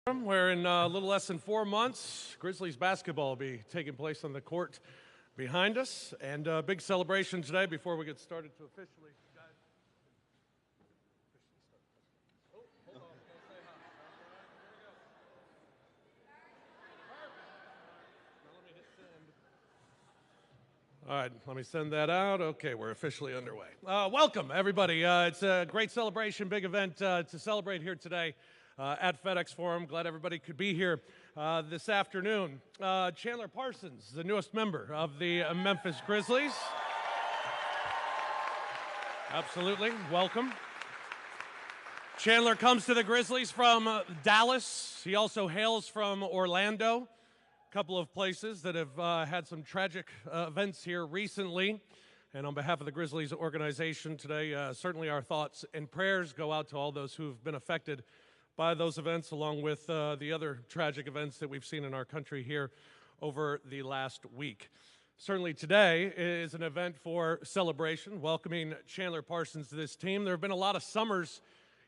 Where in a little less than 4 months, Grizzlies basketball will be taking place on the court behind us. And a big celebration today before we get started to officially. Guys, oh, hold on, go say hi. All right, let me send that out. Okay, we're officially underway. Welcome, everybody. It's a great celebration, big event to celebrate here today. At FedExForum. Glad everybody could be here this afternoon. Chandler Parsons, the newest member of the Memphis Grizzlies. Absolutely, welcome. Chandler comes to the Grizzlies from Dallas. He also hails from Orlando, a couple of places that have had some tragic events here recently. And on behalf of the Grizzlies organization today, certainly our thoughts and prayers go out to all those who've been affected by those events, along with the other tragic events that we've seen in our country here over the last week. Certainly today is an event for celebration, welcoming Chandler Parsons to this team. There have been a lot of summers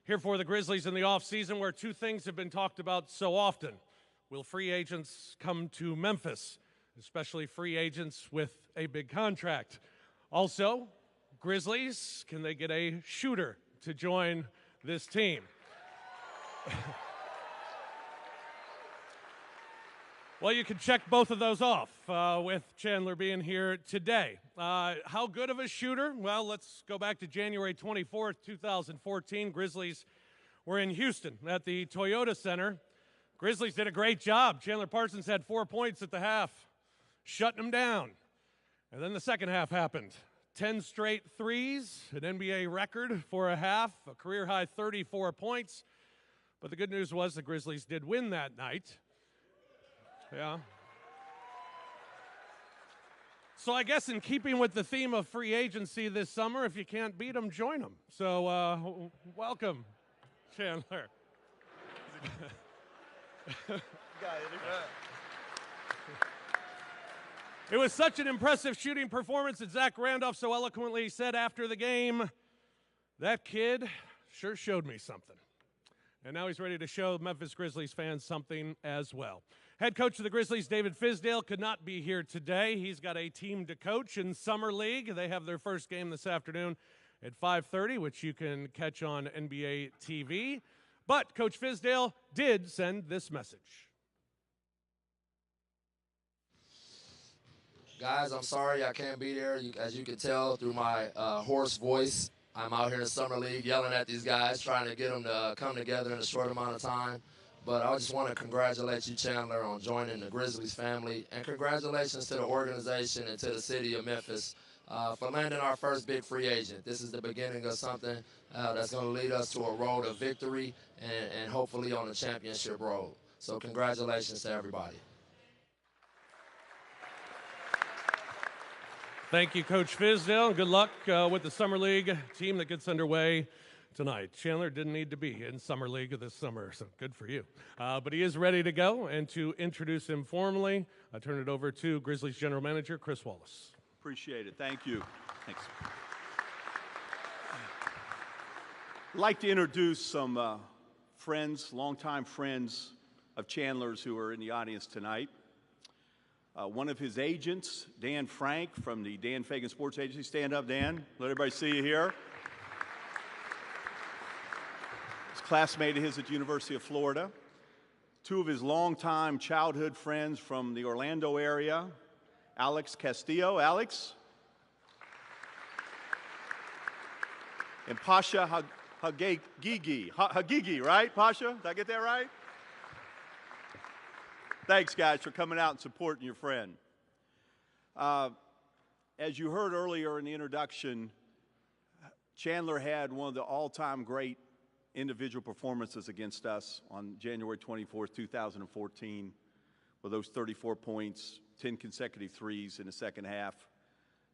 here for the Grizzlies in the offseason where two things have been talked about so often. Will free agents come to Memphis, especially free agents with a big contract? Also, Grizzlies, can they get a shooter to join this team? Well, you can check both of those off with Chandler being here today. How good of a shooter? Well, let's go back to January 24th, 2014. Grizzlies were in Houston at the Toyota Center. Grizzlies did a great job. Chandler Parsons had 4 points at the half, shutting them down. And then the second half happened. 10 straight threes, an NBA record for a half, a career-high 34 points. But the good news was the Grizzlies did win that night. Yeah. So I guess in keeping with the theme of free agency this summer, if you can't beat them, join them. So welcome, Chandler. It was such an impressive shooting performance that Zach Randolph so eloquently said after the game, that kid sure showed me something. And now he's ready to show Memphis Grizzlies fans something as well. Head coach of the Grizzlies, David Fizdale, could not be here today. He's got a team to coach in Summer League. They have their first game this afternoon at 5:30, which you can catch on NBA TV. But Coach Fizdale did send this message. Guys, I'm sorry I can't be there. As you can tell through my hoarse voice, I'm out here in Summer League yelling at these guys, trying to get them to come together in a short amount of time. But I just want to congratulate you, Chandler, on joining the Grizzlies family. And congratulations to the organization and to the city of Memphis for landing our first big free agent. This is the beginning of something that's going to lead us to a road of victory and hopefully on the championship road. So congratulations to everybody. Thank you, Coach Fizdale. Good luck with the Summer League team that gets underway tonight. Chandler didn't need to be in Summer League this summer, so good for you. But he is ready to go, and to introduce him formally, I turn it over to Grizzlies General Manager Chris Wallace. Appreciate it. Thank you. Thanks. I'd like to introduce some friends, longtime friends of Chandler's who are in the audience tonight. One of his agents, Dan Frank from the Dan Fagan Sports Agency. Stand up, Dan. Let everybody see you here. His classmate of his at the University of Florida. Two of his longtime childhood friends from the Orlando area, Alex Castillo. Alex. And Pasha Hagigi. Hagigi, right, Pasha? Did I get that right? Thanks, guys, for coming out and supporting your friend. As you heard earlier in the introduction, Chandler had one of the all-time great individual performances against us on January 24th, 2014, with those 34 points, 10 consecutive threes in the second half.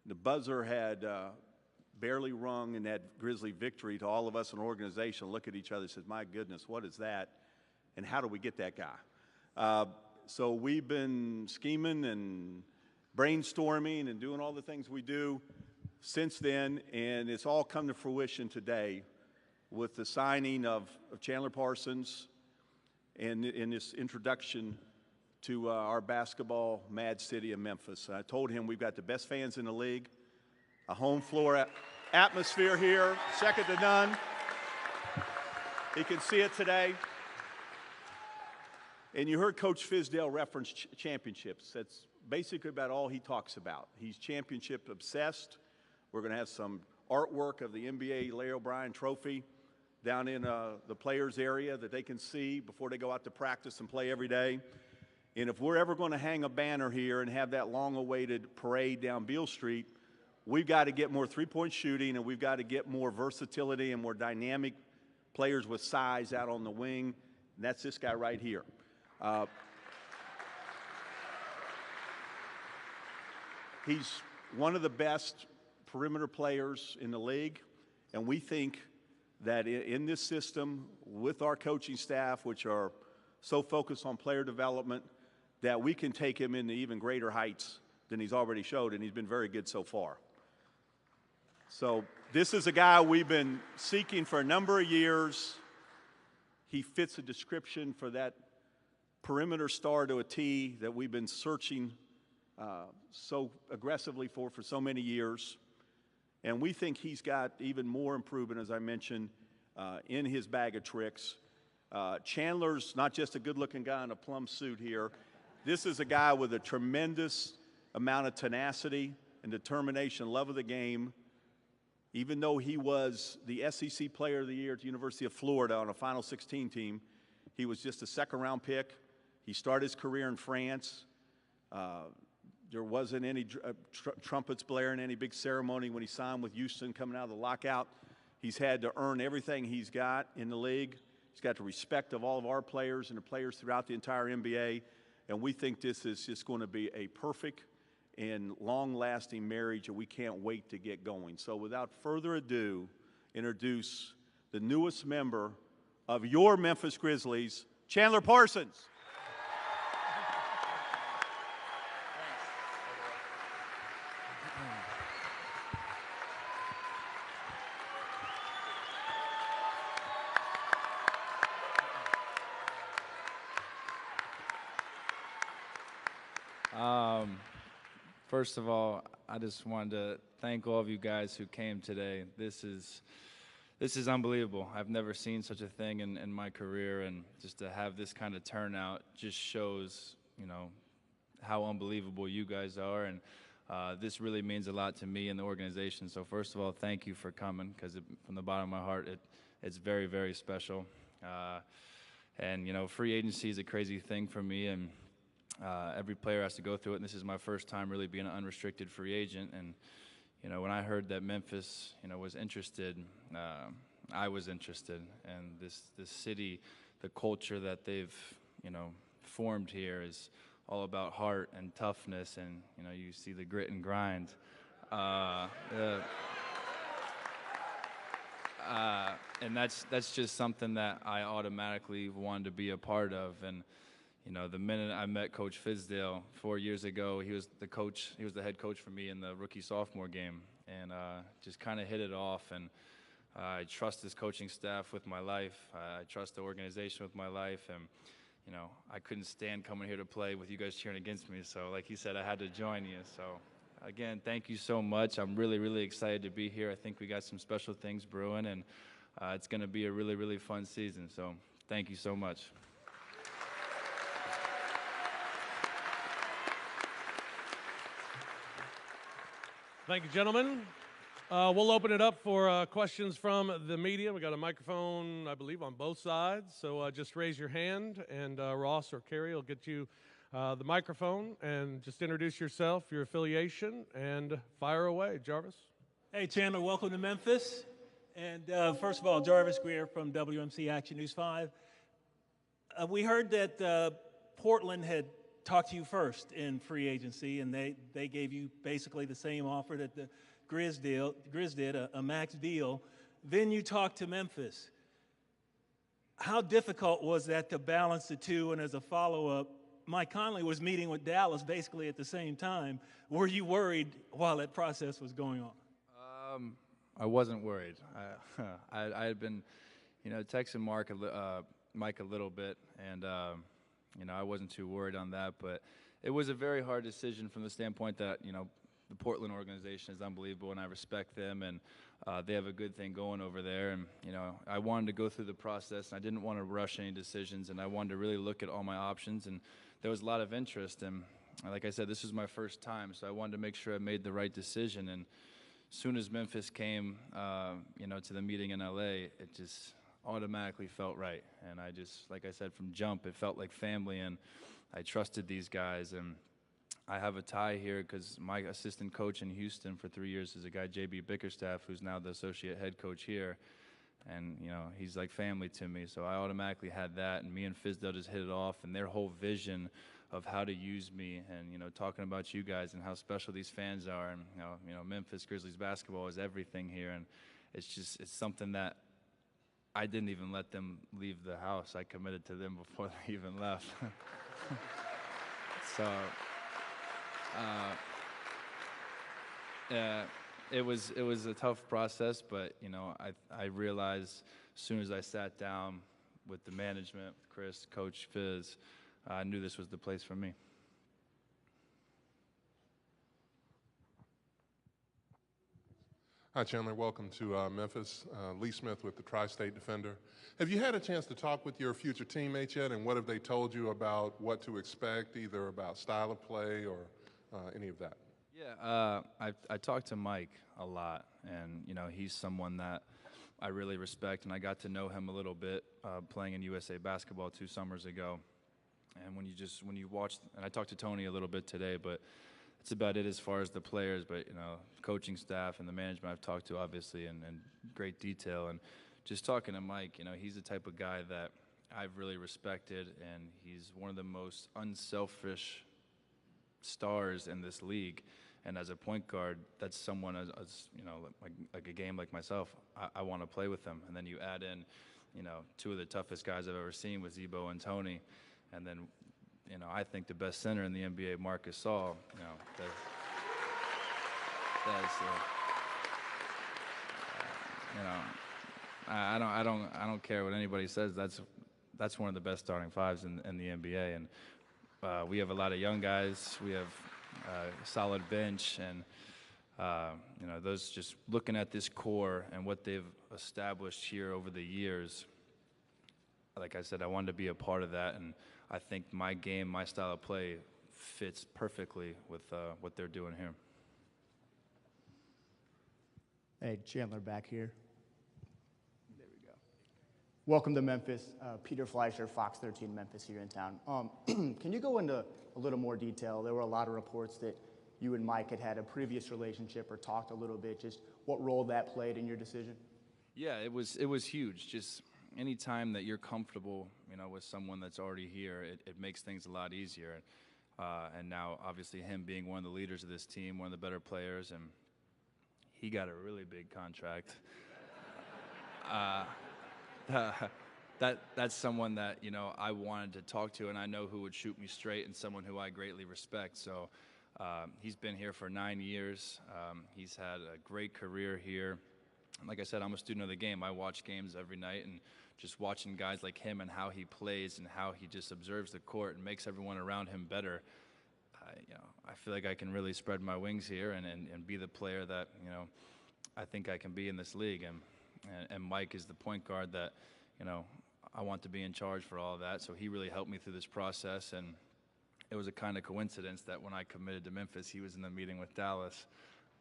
The buzzer had barely rung in that Grizzly victory. To all of us in the organization look at each other and said, my goodness, what is that? And how do we get that guy? So we've been scheming and brainstorming and doing all the things we do since then, and it's all come to fruition today with the signing of Chandler Parsons in this introduction to our basketball mad city of Memphis. I told him we've got the best fans in the league, a home floor atmosphere here, second to none. He can see it today. And you heard Coach Fizdale reference championships. That's basically about all he talks about. He's championship obsessed. We're going to have some artwork of the NBA Larry O'Brien trophy down in the players area that they can see before they go out to practice and play every day. And if we're ever going to hang a banner here and have that long-awaited parade down Beale Street, we've got to get more three-point shooting, and we've got to get more versatility and more dynamic players with size out on the wing. And that's this guy right here. He's one of the best perimeter players in the league, and we think that in this system, with our coaching staff, which are so focused on player development, that we can take him into even greater heights than he's already showed, and he's been very good so far. So this is a guy we've been seeking for a number of years. He fits a description for that perimeter star to a T that we've been searching so aggressively for so many years. And we think he's got even more improvement, as I mentioned, in his bag of tricks. Chandler's not just a good-looking guy in a plum suit here. This is a guy with a tremendous amount of tenacity and determination, love of the game. Even though he was the SEC Player of the Year at the University of Florida on a Final 16 team, he was just a second-round pick. He started his career in France. There wasn't any trumpets blaring, any big ceremony when he signed with Houston coming out of the lockout. He's had to earn everything he's got in the league. He's got the respect of all of our players and the players throughout the entire NBA. And we think this is just going to be a perfect and long-lasting marriage, and we can't wait to get going. So without further ado, introduce the newest member of your Memphis Grizzlies, Chandler Parsons. First of all, I just wanted to thank all of you guys who came today. This is unbelievable. I've never seen such a thing in my career, and just to have this kind of turnout just shows, you know, how unbelievable you guys are, and this really means a lot to me and the organization. So first of all, thank you for coming, because from the bottom of my heart, it's very, very special. And you know, free agency is a crazy thing for me, and every player has to go through it, and this is my first time really being an unrestricted free agent. And you know, when I heard that Memphis, you know, was interested, I was interested. And this city, the culture that they've, you know, formed here is all about heart and toughness, and you know, you see the grit and grind. And that's just something that I automatically wanted to be a part of. And you know, the minute I met Coach Fizdale 4 years ago, he was the head coach for me in the rookie-sophomore game, and just kind of hit it off. And I trust his coaching staff with my life. I trust the organization with my life, and you know, I couldn't stand coming here to play with you guys cheering against me. So, like he said, I had to join you. So, again, thank you so much. I'm really, really excited to be here. I think we got some special things brewing, and it's going to be a really, really fun season. So, thank you so much. Thank you, gentlemen. We'll open it up for questions from the media. We got a microphone, I believe, on both sides. So just raise your hand, and Ross or Carrie will get you the microphone. And just introduce yourself, your affiliation, and fire away. Jarvis? Hey, Chandler, welcome to Memphis. And first of all, Jarvis Greer from WMC Action News 5. We heard that Portland had talked to you first in free agency, and they gave you basically the same offer that the Grizz did, a max deal. Then you talked to Memphis. How difficult was that to balance the two? And as a follow-up, Mike Conley was meeting with Dallas basically at the same time. Were you worried while that process was going on? I wasn't worried. I had been, you know, texting Mark Mike a little bit, and I wasn't too worried on that. But it was a very hard decision from the standpoint that the Portland organization is unbelievable, and I respect them, and they have a good thing going over there. And I wanted to go through the process, and I didn't want to rush any decisions, and I wanted to really look at all my options. And there was a lot of interest, and like I said, this was my first time, so I wanted to make sure I made the right decision. And as soon as Memphis came, to the meeting in LA, it just automatically felt right. And I just, like I said, from jump, it felt like family, and I trusted these guys. And I have a tie here because my assistant coach in Houston for 3 years is a guy, JB Bickerstaff, who's now the associate head coach here. And, he's like family to me. So I automatically had that. And me and Fizdale just hit it off. And their whole vision of how to use me and, talking about you guys and how special these fans are. And, Memphis Grizzlies basketball is everything here. And it's something that I didn't even let them leave the house. I committed to them before they even left. So... it was a tough process, but I realized as soon as I sat down with the management, Chris, Coach Fizz, I knew this was the place for me. Hi, Chandler. Welcome to Memphis. Lee Smith with the Tri-State Defender. Have you had a chance to talk with your future teammates yet, and what have they told you about what to expect, either about style of play or any of that? Yeah, I talked to Mike a lot, and he's someone that I really respect, and I got to know him a little bit playing in USA basketball 2 summers ago. And when you watch, and I talked to Tony a little bit today, but that's about it as far as the players. But coaching staff and the management I've talked to obviously in great detail, and just talking to Mike, he's the type of guy that I've really respected, and he's one of the most unselfish stars in this league. And as a point guard, that's someone as like a game like myself, I want to play with them. And then you add in 2 of the toughest guys I've ever seen with Zebo and Tony, and then I think the best center in the NBA, Marc Gasol. I don't care what anybody says. That's one of the best starting fives in the NBA. And we have a lot of young guys. We have a solid bench, and those, just looking at this core and what they've established here over the years. Like I said, I wanted to be a part of that, and I think my game, my style of play, fits perfectly with what they're doing here. Hey, Chandler back here. There we go. Welcome to Memphis. Peter Fleischer, Fox 13 Memphis here in town. Can you go into a little more detail? There were a lot of reports that you and Mike had a previous relationship or talked a little bit. Just what role that played in your decision? Yeah, it was huge. Just any time that you're comfortable, with someone that's already here, it makes things a lot easier. And now, obviously, him being one of the leaders of this team, one of the better players, and he got a really big contract. That's someone that I wanted to talk to, and I know who would shoot me straight, and someone who I greatly respect. So he's been here for 9 years. He's had a great career here. And like I said, I'm a student of the game. I watch games every night, and just watching guys like him and how he plays and how he just observes the court and makes everyone around him better. I feel like I can really spread my wings here and be the player that I think I can be in this league. And Mike is the point guard that I want to be in charge for all of that. So he really helped me through this process, and it was a kind of coincidence that when I committed to Memphis, he was in the meeting with Dallas.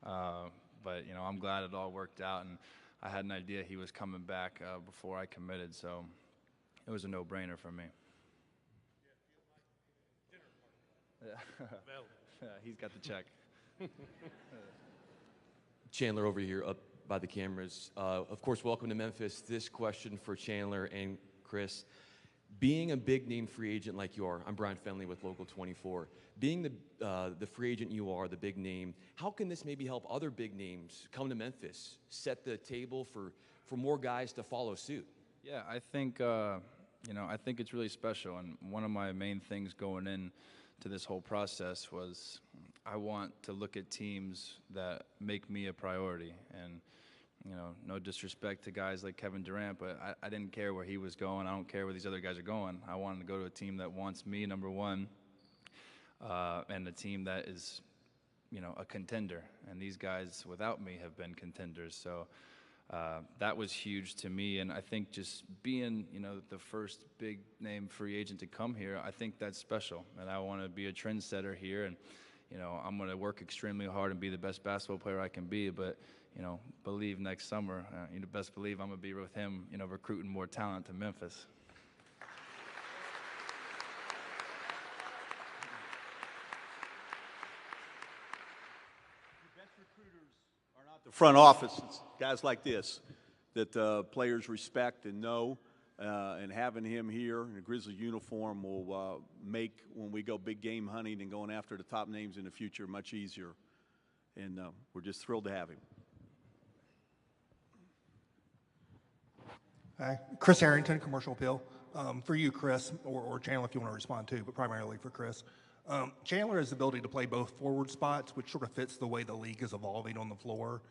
But I'm glad it all worked out, and I had an idea he was coming back before I committed, so it was a no-brainer for me. Yeah, he's got the check. Chandler over here up by the cameras. Of course, welcome to Memphis. This question for Chandler and Chris. Being a big-name free agent like you are, I'm Brian Fenley with Local 24. Being the free agent you are, the big name, how can this maybe help other big names come to Memphis, set the table for more guys to follow suit? Yeah, I think I think it's really special, and one of my main things going in to this whole process was I want to look at teams that make me a priority, and no disrespect to guys like Kevin Durant, but I didn't care where he was going. I don't care where these other guys are going. I wanted to go to a team that wants me, number one, and a team that is, a contender. And these guys, without me, have been contenders. So that was huge to me. And I think just being, the first big-name free agent to come here, I think that's special. And I want to be a trendsetter here. And, I'm going to work extremely hard and be the best basketball player I can be. But, believe next summer, best believe I'm going to be with him, recruiting more talent to Memphis. The front office, it's guys like this that players respect and know, and having him here in a Grizzly uniform will make when we go big game hunting and going after the top names in the future much easier. And we're just thrilled to have him. Hi, Chris Harrington, Commercial Appeal. For you, Chris, or Chandler if you want to respond too, but primarily for Chris. Chandler has the ability to play both forward spots, which sort of fits the way the league is evolving on the floor.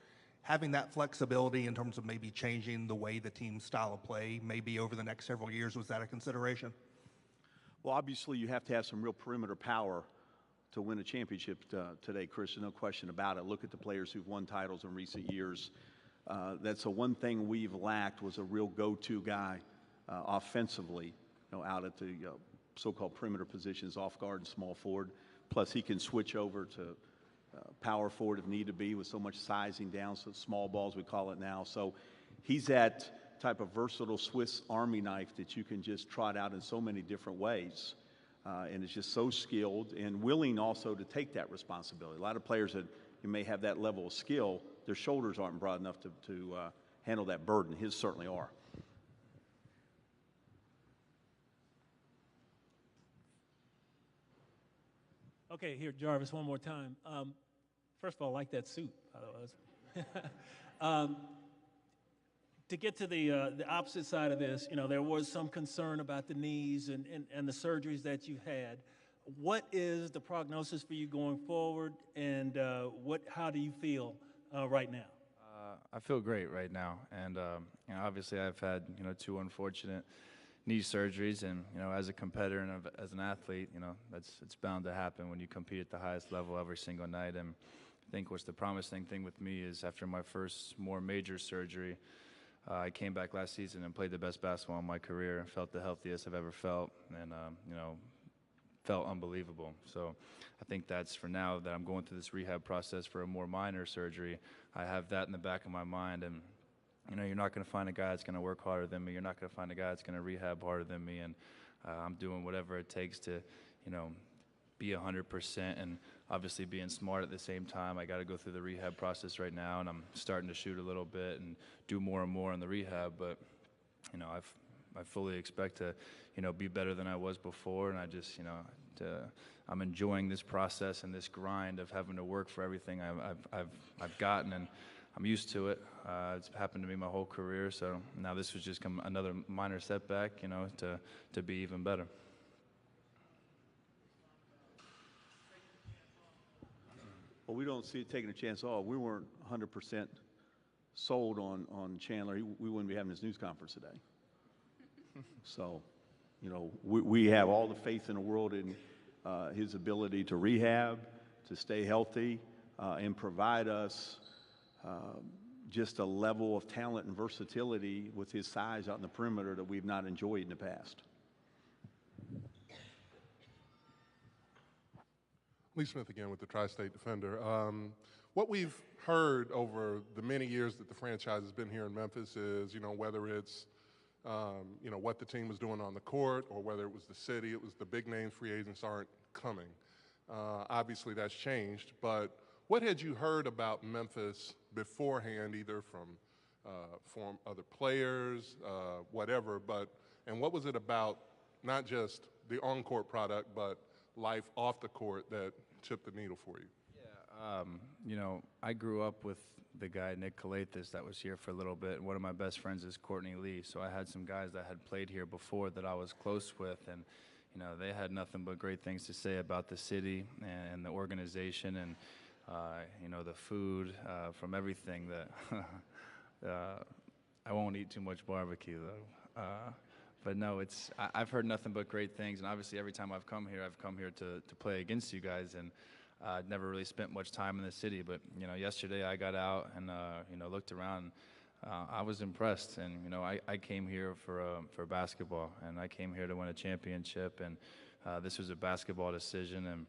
Having that flexibility in terms of maybe changing the way the team's style of play maybe over the next several years, was that a consideration? Well, obviously you have to have some real perimeter power to win a championship today, Chris. There's no question about it. Look at the players who've won titles in recent years. That's the one thing we've lacked, was a real go-to guy offensively, out at the so-called perimeter positions, off guard and small forward. Plus, he can switch over to power forward if need to be, with so much sizing down, so small balls we call it now. So he's that type of versatile Swiss Army knife that you can just trot out in so many different ways. And is just so skilled and willing also to take that responsibility. A lot of players that you may have that level of skill, their shoulders aren't broad enough to handle that burden. His certainly are. Okay, here, Jarvis, one more time. First of all, I like that suit, by the way. To get to the opposite side of this, there was some concern about the knees and the surgeries that you had. What is the prognosis for you going forward, and how do you feel right now? I feel great right now, and obviously I've had 2 unfortunate knee surgeries, and as a competitor and as an athlete, it's bound to happen when you compete at the highest level every single night. And I think what's the promising thing with me is after my first more major surgery, I came back last season and played the best basketball in my career, felt the healthiest I've ever felt, and felt unbelievable. So I think that's, for now that I'm going through this rehab process for a more minor surgery, I have that in the back of my mind. And you're not going to find a guy that's going to work harder than me. You're not going to find a guy that's going to rehab harder than me. And I'm doing whatever it takes to, be 100%, and obviously being smart at the same time. I got to go through the rehab process right now, and I'm starting to shoot a little bit and do more and more in the rehab. But, I fully expect to, be better than I was before. And I just, I'm enjoying this process and this grind of having to work for everything I've gotten, and I'm used to it. It's happened to me my whole career, so now this was just another minor setback, to be even better. Well, we don't see it taking a chance at all. We weren't 100% sold on Chandler. We wouldn't be having this news conference today. So, we have all the faith in the world in his ability to rehab, to stay healthy, and provide us just a level of talent and versatility with his size out in the perimeter that we've not enjoyed in the past. Lee Smith again with the Tri-State Defender. What we've heard over the many years that the franchise has been here in Memphis is, whether it's, what the team was doing on the court, or whether it was the city, it was the big name free agents aren't coming. Obviously that's changed, but what had you heard about Memphis beforehand, either from other players, whatever, and what was it about not just the on-court product, but life off the court that tipped the needle for you? Yeah, I grew up with the guy, Nick Kalathis, that was here for a little bit, and one of my best friends is Courtney Lee, so I had some guys that had played here before that I was close with, and they had nothing but great things to say about the city and the organization, and the food, from everything that I won't eat too much barbecue though. But no, I've heard nothing but great things, and obviously every time I've come here to play against you guys, and I'd never really spent much time in the city. But yesterday I got out and looked around. I was impressed, and I came here for basketball, and I came here to win a championship, and this was a basketball decision, and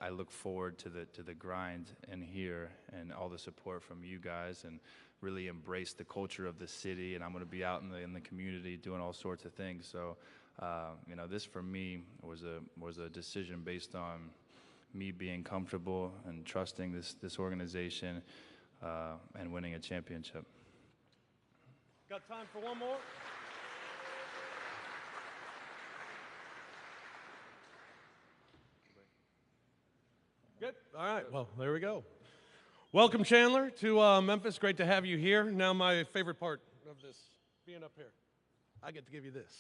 I look forward to the grind in here and all the support from you guys, and really embrace the culture of the city. And I'm going to be out in the community doing all sorts of things. So this for me was a decision based on me being comfortable and trusting this organization and winning a championship. Got time for one more? Good. All right. Well, there we go. Welcome, Chandler, to Memphis. Great to have you here. Now my favorite part of this, being up here. I get to give you this.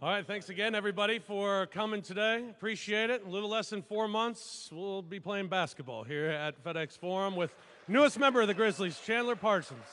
All right, thanks again, everybody, for coming today. Appreciate it. A little less than 4 months, we'll be playing basketball here at FedExForum with newest member of the Grizzlies, Chandler Parsons.